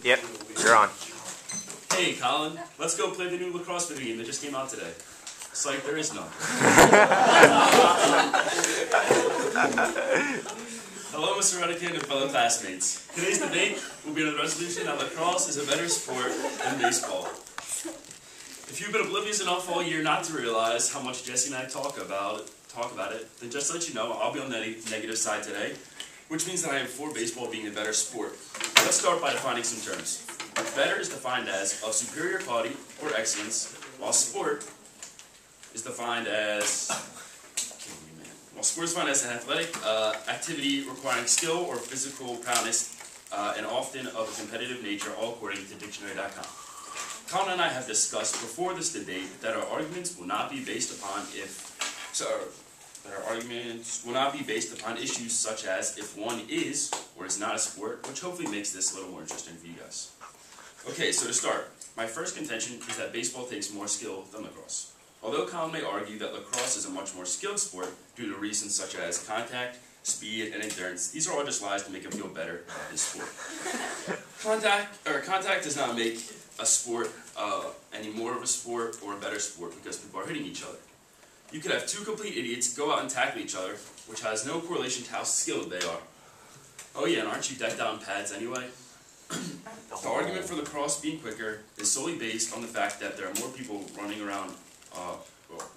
Yep, you're on. Hey, Colin, let's go play the new lacrosse video game that just came out today. Psych, there is none. Hello, Mr. Redican and fellow classmates. Today's debate will be on the resolution that lacrosse is a better sport than baseball. If you've been oblivious enough all year not to realize how much Jesse and I talk about it, then just to let you know, I'll be on the negative side today, which means that I am for baseball being a better sport. Let's start by defining some terms. Better is defined as of superior quality or excellence, while sport is defined as an athletic activity requiring skill or physical prowess and often of a competitive nature, all according to dictionary.com. Colin and I have discussed before this debate that our arguments will not be based upon issues such as if one is or is not a sport, which hopefully makes this a little more interesting for you guys. Okay, so to start, my first contention is that baseball takes more skill than lacrosse. Although Colin may argue that lacrosse is a much more skilled sport due to reasons such as contact, speed, and endurance, these are all just lies to make him feel better about this sport. Contact does not make a sport any more of a sport or a better sport because people are hitting each other. You could have two complete idiots go out and tackle each other, which has no correlation to how skilled they are. Oh yeah, and aren't you decked out in pads anyway? The argument for lacrosse being quicker is solely based on the fact that there are more people running around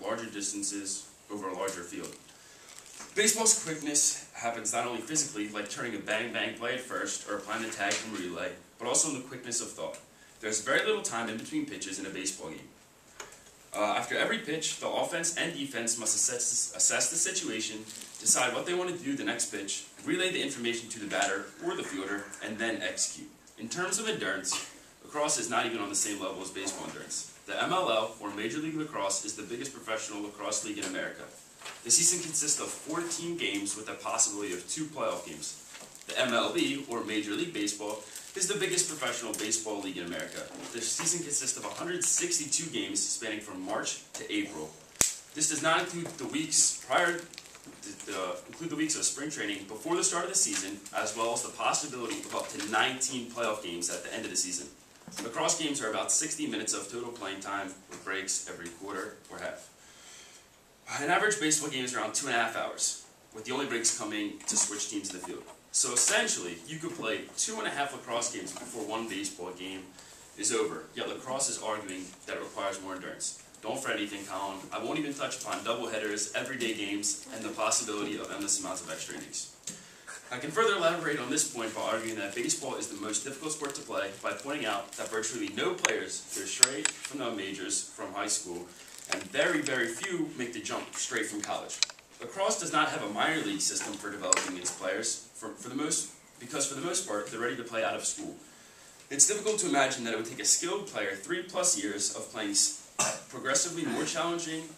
larger distances over a larger field. Baseball's quickness happens not only physically, like turning a bang-bang play at first or applying the tag from relay, but also in the quickness of thought. There's very little time in between pitches in a baseball game. After every pitch, the offense and defense must assess the situation, decide what they want to do the next pitch, relay the information to the batter or the fielder, and then execute. In terms of endurance, lacrosse is not even on the same level as baseball endurance. The MLL, or Major League Lacrosse, is the biggest professional lacrosse league in America. The season consists of 14 games with a possibility of 2 playoff games. The MLB, or Major League Baseball, is the biggest professional baseball league in America. The season consists of 162 games spanning from March to April. This does not include the weeks of spring training before the start of the season, as well as the possibility of up to 19 playoff games at the end of the season. Lacrosse games are about 60 minutes of total playing time with breaks every quarter or half. An average baseball game is around 2.5 hours, with the only breaks coming to switch teams in the field. So essentially, you could play 2.5 lacrosse games before one baseball game is over, yet lacrosse is arguing that it requires more endurance. Don't fret anything, Colin. I won't even touch upon doubleheaders, everyday games, and the possibility of endless amounts of extra innings. I can further elaborate on this point by arguing that baseball is the most difficult sport to play by pointing out that virtually no players go straight from the majors from high school, and very, very few make the jump straight from college. Lacrosse does not have a minor league system for developing its players, because for the most part, they're ready to play out of school. It's difficult to imagine that it would take a skilled player 3+ years of playing progressively more challenging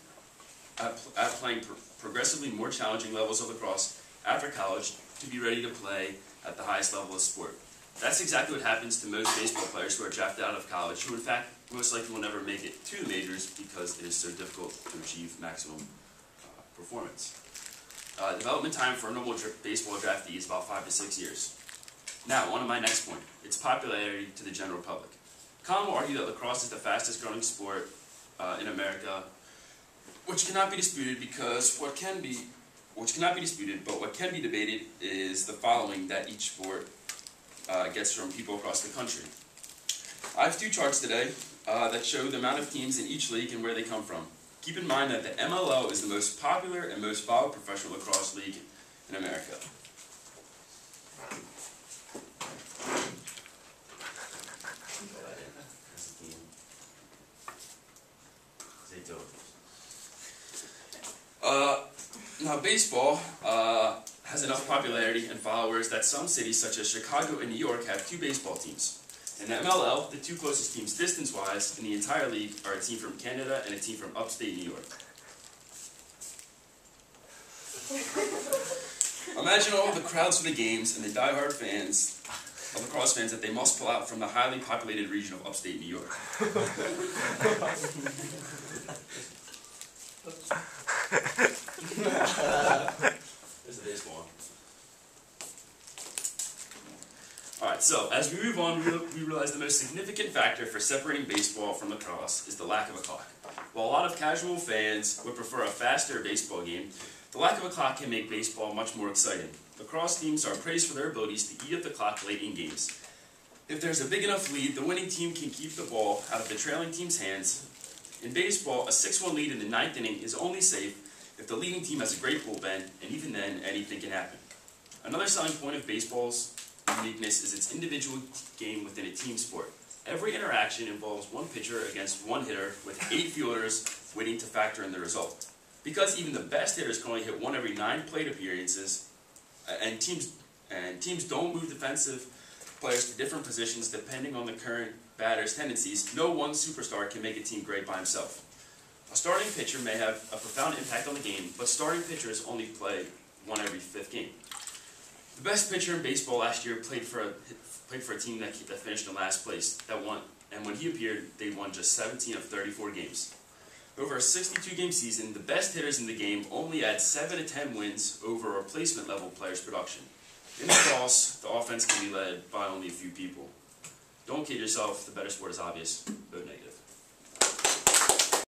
levels of lacrosse after college to be ready to play at the highest level of sport. That's exactly what happens to most baseball players who are drafted out of college, who in fact most likely will never make it to the majors because it is so difficult to achieve maximum performance. Development time for a normal baseball draftee is about 5 to 6 years. Now, on to my next point, its popularity to the general public. Colin will argue that lacrosse is the fastest growing sport in America, which cannot be disputed but what can be debated is the following that each sport gets from people across the country. I have 2 charts today that show the amount of teams in each league and where they come from. Keep in mind that the MLL is the most popular and most followed professional lacrosse league in America. Now baseball has enough popularity and followers that some cities such as Chicago and New York have 2 baseball teams. In the MLL, the 2 closest teams distance-wise in the entire league are a team from Canada and a team from upstate New York. Imagine all the crowds for the games and the die-hard fans of lacrosse fans that they must pull out from the highly populated region of upstate New York. There's the baseball. Alright, so as we move on, we realize the most significant factor for separating baseball from lacrosse is the lack of a clock. While a lot of casual fans would prefer a faster baseball game, the lack of a clock can make baseball much more exciting. Lacrosse teams are praised for their abilities to eat up the clock late in games. If there's a big enough lead, the winning team can keep the ball out of the trailing team's hands. In baseball, a 6-1 lead in the 9th inning is only safe if the leading team has a great bullpen, and even then, anything can happen. Another selling point of baseball's uniqueness is its individual game within a team sport. Every interaction involves one pitcher against one hitter, with 8 fielders waiting to factor in the result. Because even the best hitters can only hit 1 every 9 plate appearances, and teams don't move defensive players to different positions depending on the current batter's tendencies, no one superstar can make a team great by himself. A starting pitcher may have a profound impact on the game, but starting pitchers only play 1 every 5th game. The best pitcher in baseball last year played for a team that finished in last place, that won, and when he appeared, they won just 17 of 34 games. Over a 62-game season, the best hitters in the game only add 7 to 10 wins over a replacement level player's production. In lacrosse, the offense can be led by only a few people. Don't kid yourself, the better sport is obvious. Vote negative.